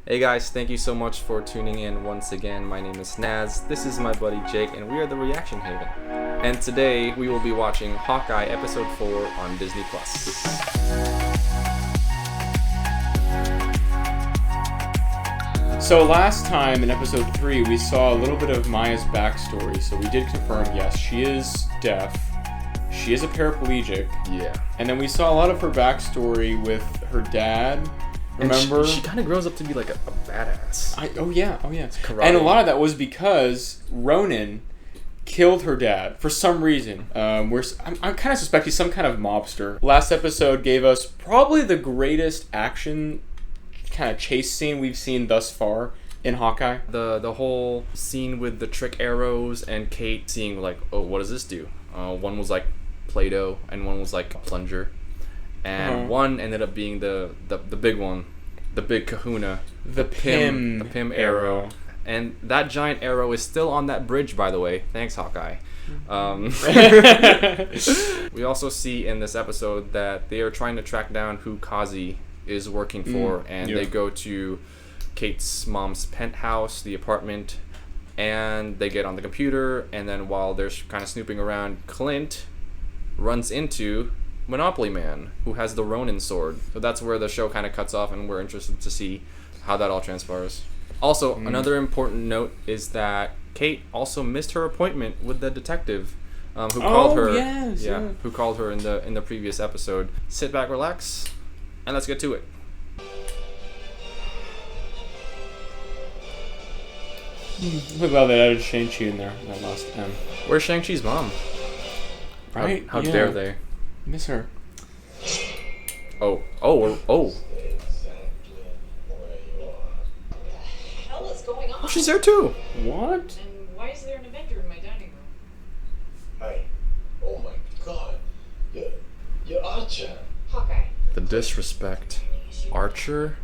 Hey guys, thank you so much for tuning in once again. My name is Naz, this is my buddy Jake, and we are the Reaction Haven. And today we will be watching Hawkeye Episode 4 on Disney+. So last time in episode 3 we saw a little bit of Maya's backstory, so we did confirm, yes, she is deaf, she is a paraplegic. Yeah. And then we saw a lot of her backstory with her dad. Remember? She kind of grows up to be like a badass. Oh yeah. It's karate. And a lot of that was because Ronin killed her dad for some reason. I'm kind of suspect he's some kind of mobster. Last episode gave us probably the greatest action kind of chase scene we've seen thus far in Hawkeye. The whole scene with the trick arrows and Kate seeing like, oh, what does this do? One was like Play-Doh and one was like a plunger. And one ended up being the big one, the big kahuna, the Pym arrow. And that giant arrow is still on that bridge, by the way. Thanks, Hawkeye. We also see in this episode that they are trying to track down who Kazi is working for, and they go to Kate's mom's penthouse, the apartment, and they get on the computer, and then while they're kind of snooping around, Clint runs into Monopoly Man, who has the Ronin sword. So that's where the show kind of cuts off, and we're interested to see how that all transpires. Also, another important note is that Kate also missed her appointment with the detective who called her. Who called her in the previous episode. Sit back, relax, and let's get to it. Look how they added Shang-Chi in there. That last M. Where's Shang-Chi's mom? Right? How dare they? Miss her. Oh. What the hell is going on? Oh, she's there too. What? And why is there an Avenger in my dining room? Hey, oh my god, you're Archer. Hawkeye. The disrespect. Archer?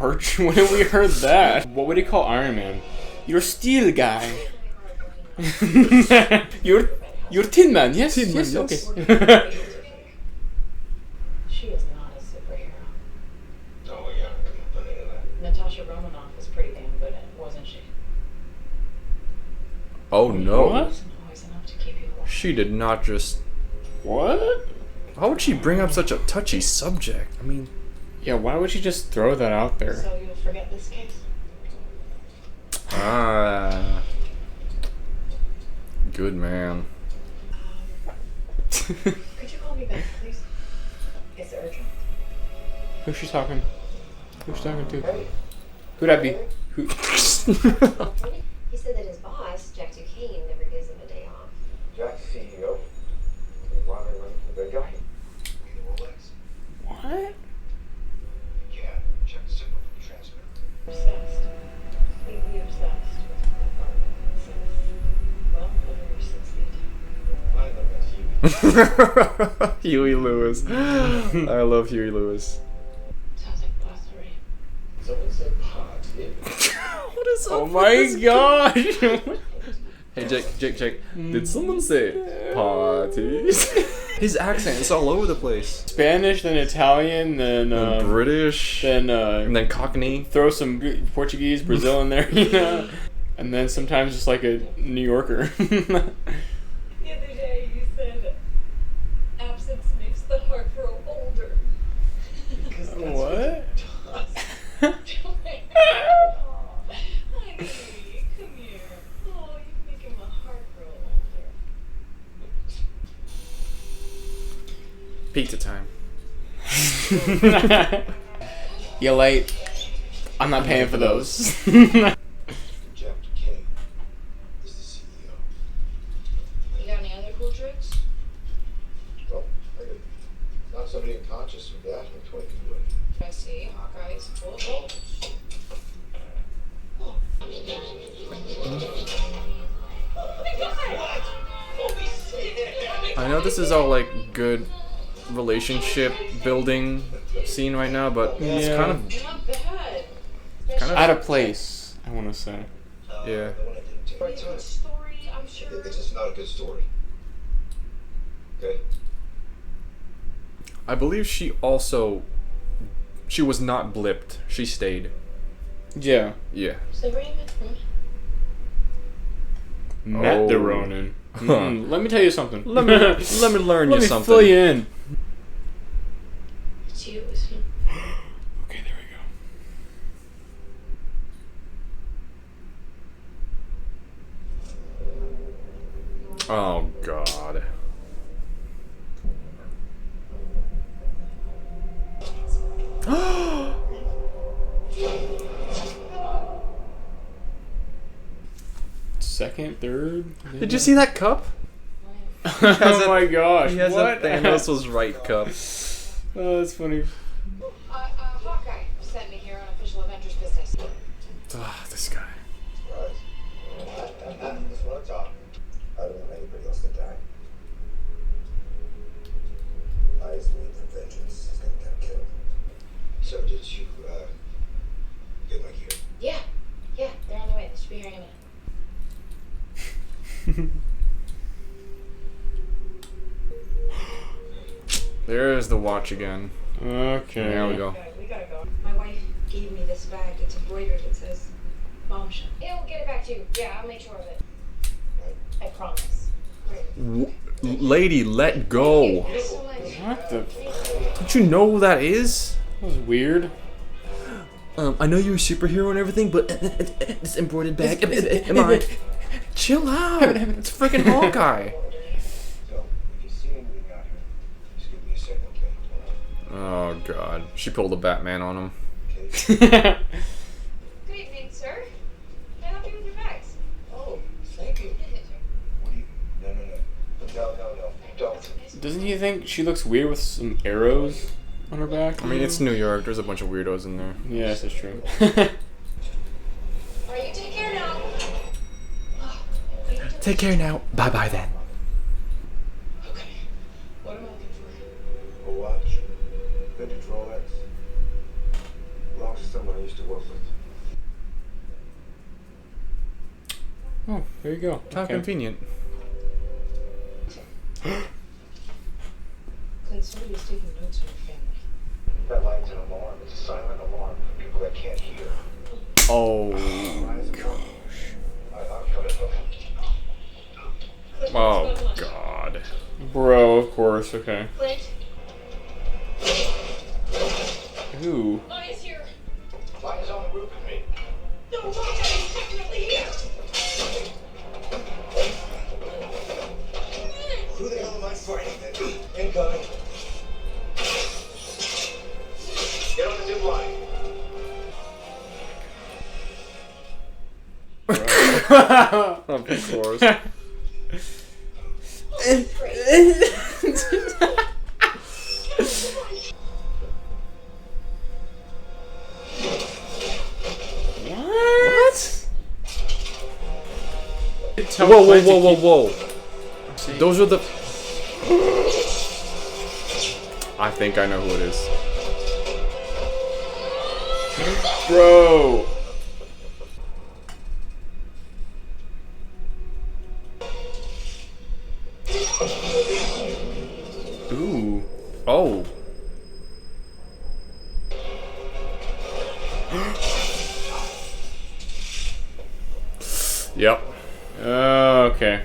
Archer? When have we heard that? What would he call Iron Man? You're Steel Guy. You're Tin Man, yes? Tin Man, yes, yes. okay. She is not a superhero. Oh yeah, but Natasha Romanoff was pretty damn good at it, wasn't she? Oh no. What? Wasn't always enough to keep you awake. She did not just... What? How would she bring up such a touchy subject? I mean... Yeah, why would you just throw that out there? So you'll forget this case? Good man. Could you call me back, please? Is it urgent? Who's she talking? Who's she talking to? Who'd that be? Who? He said that his boss, Jack Duquesne, never gives him a day off. Jack's CEO. Why are they running for the big guy? What? Yeah, check the signal from the transmitter. Obsessed. Completely obsessed with my apartment since, well, over 6 feet. I love that Huey Lewis. I love Huey Lewis. Sounds like blasphemy. Someone said party. What is up Oh with my this? gosh! Hey Jake, did someone say parties? His accent is all over the place. Spanish, then Italian, then British, then and then Cockney. throw some Portuguese, Brazil in there, you know, and then sometimes just like a New Yorker. The other day you said absence makes the heart grow older. Because that's What? it does. Honey, come here. Oh, you're making my heart grow older. Pizza time. You late? I'm not paying for those. Jeff Duquesne is the CEO. You got any other cool tricks? Oh, I could knock somebody unconscious with that in 20 can do it. I see. Hawkeye is full of bolts. Oh. Oh my god! Holy shit! I know this is all like good relationship building scene right now, but it's Yeah. kind of Not bad. Out of place, I want to say. Yeah. The one I didn't take. It's a good story, I'm sure. It's just not a good story. Okay? I believe she was not blipped. She stayed. Yeah. Yeah. So where are you from? Met the Oh. Ronin. Let me tell you something. Let me learn Let you me something. fill you in. It's you, isn't it? Okay, there we go. Oh God. Second, third. Did you see that cup? Oh my gosh! He has what? a Thanos was right cup. Oh, that's funny. Hawkeye sent me here on official Avengers business. Ah, this guy. Surprise. Just want to talk. I don't want anybody else to die. I just need the vengeance is gonna get killed. So did you, get my gear? Yeah, they're on the way. They should be here in a minute. There's the watch again. Okay. There we go. We gotta go. My wife gave me this bag. It's embroidered. It says bombshell. He'll get it back to you. Yeah, I'll make sure of it. I promise. Lady, let go. Thanks so much. What the? Don't you know who that is? That was weird. I know you're a superhero and everything, but this embroidered bag. Am I? Chill out. It's freaking Hawkeye. So, if you see anything out here, just give me a signal, okay? Oh God. She pulled a Batman on him. Okay? Good evening, sir. Can I help you with your bags? Oh, thank you. What do you... No. Don't. Doesn't he think she looks weird with some arrows on her back? I mean, it's New York. There's a bunch of weirdos in there. Yes, that's true. All right, you take care now. Take care now. Bye bye then. Okay. What am I looking for? A watch. Vintage Rolex. Belongs to someone I used to work with. Oh, there you go. How Okay. convenient. Clint, somebody's taking notes on your family. That line's an alarm. It's a silent alarm for people that can't hear. Oh. Clint, Oh what's going on? God. Bro, of course. Okay. Clint, Ooh. Maya's here. Line's on the roof with me. No, Hawkeye's definitely here. Who the hell am I fighting then? Incoming. Get on the zip line. Of course. What? Whoa. Those are the... I think I know who it is. Bro. Ooh. Oh. Yep. Okay.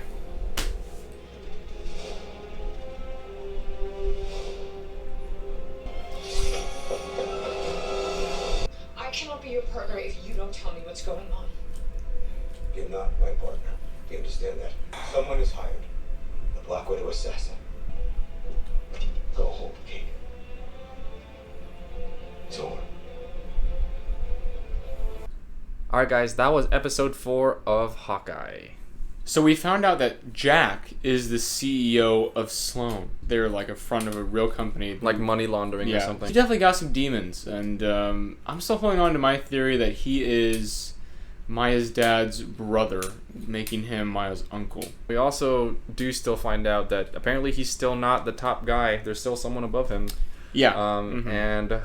I cannot be your partner if you don't tell me what's going on. You're not my partner. You understand that? Someone is hired. The Black Widow assassin. Go home, Kate. It's over. Alright guys, that was episode 4 of Hawkeye. So we found out that Jack is the CEO of Sloan. They're like a front of a real company. Like money laundering or yeah, something. he definitely got some demons, and I'm still holding on to my theory that he is Maya's dad's brother, making him Maya's uncle. We also do still find out that apparently he's still not the top guy. There's still someone above him. Yeah. And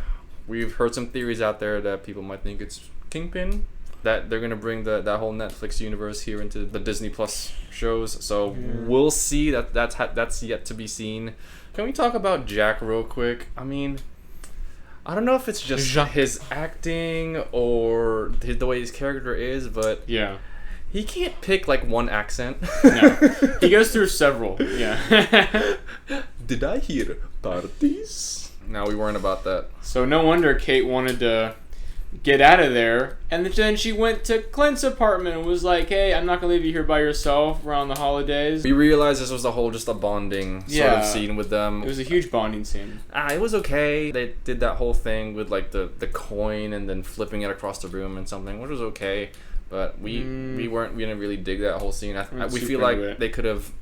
we've heard some theories out there that people might think it's Kingpin. That they're gonna bring that whole Netflix universe here into the Disney Plus shows. So we'll see. That's yet to be seen. Can we talk about Jack real quick? I mean, I don't know if it's just his acting or the way his character is, but yeah, he can't pick like one accent. No, he goes through several. Yeah. Did I hear parties? No, we weren't about that. So no wonder Kate wanted to get out of there, and then she went to Clint's apartment and was like, "Hey, I'm not gonna leave you here by yourself around the holidays." We realized this was just a bonding sort of scene with them. It was a huge bonding scene. It was okay. They did that whole thing with like the coin and then flipping it across the room and something, which was okay. But we didn't really dig that whole scene. We feel like they could have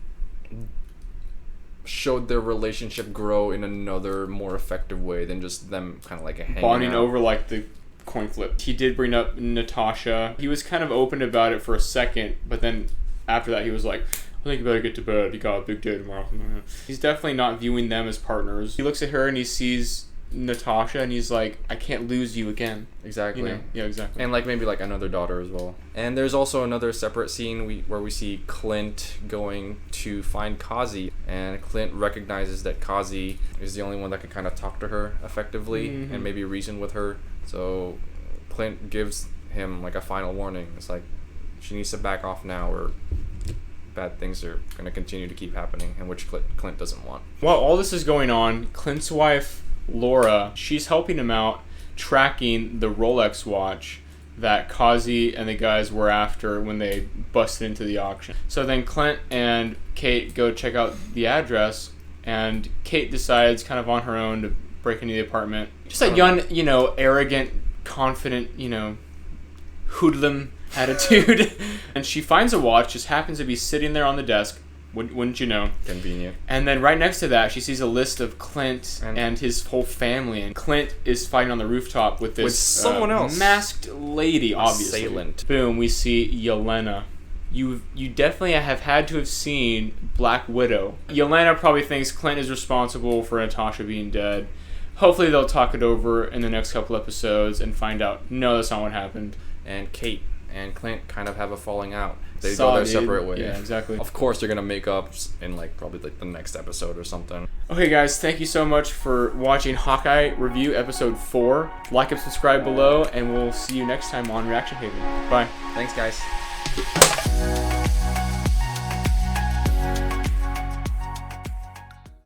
showed their relationship grow in another more effective way than just them kind of like hanging bonding out. over like the coin flip. He did bring up Natasha. He was kind of open about it for a second, but then after that he was like, I think you better get to bed. You got a big day tomorrow. He's definitely not viewing them as partners. He looks at her and he sees Natasha and he's like, I can't lose you again. Exactly. You know? Yeah, exactly. And like maybe like another daughter as well. And there's also another separate scene where we see Clint going to find Kazi, and Clint recognizes that Kazi is the only one that can kind of talk to her effectively and maybe reason with her. So Clint gives him like a final warning. It's like she needs to back off now, or bad things are going to continue to keep happening, and which Clint doesn't want. While all this is going on, Clint's wife Laura, she's helping him out tracking the Rolex watch that Kazi and the guys were after when they busted into the auction. So then Clint and Kate go check out the address, and Kate decides kind of on her own to break into the apartment. Just a young, arrogant, confident, hoodlum attitude. And she finds a watch, just happens to be sitting there on the desk. Wouldn't you know? Convenient. And then right next to that, she sees a list of Clint and his whole family. And Clint is fighting on the rooftop with this someone else, masked lady, obviously. Assailant. Boom, we see Yelena. You definitely have had to have seen Black Widow. Yelena probably thinks Clint is responsible for Natasha being dead. Hopefully they'll talk it over in the next couple episodes and find out, no, that's not what happened. And Kate and Clint kind of have a falling out. They go their separate ways. Yeah, exactly. Of course, they're going to make up in probably the next episode or something. Okay, guys, thank you so much for watching Hawkeye Review Episode 4. Like and subscribe below, and we'll see you next time on Reaction Haven. Bye. Thanks, guys.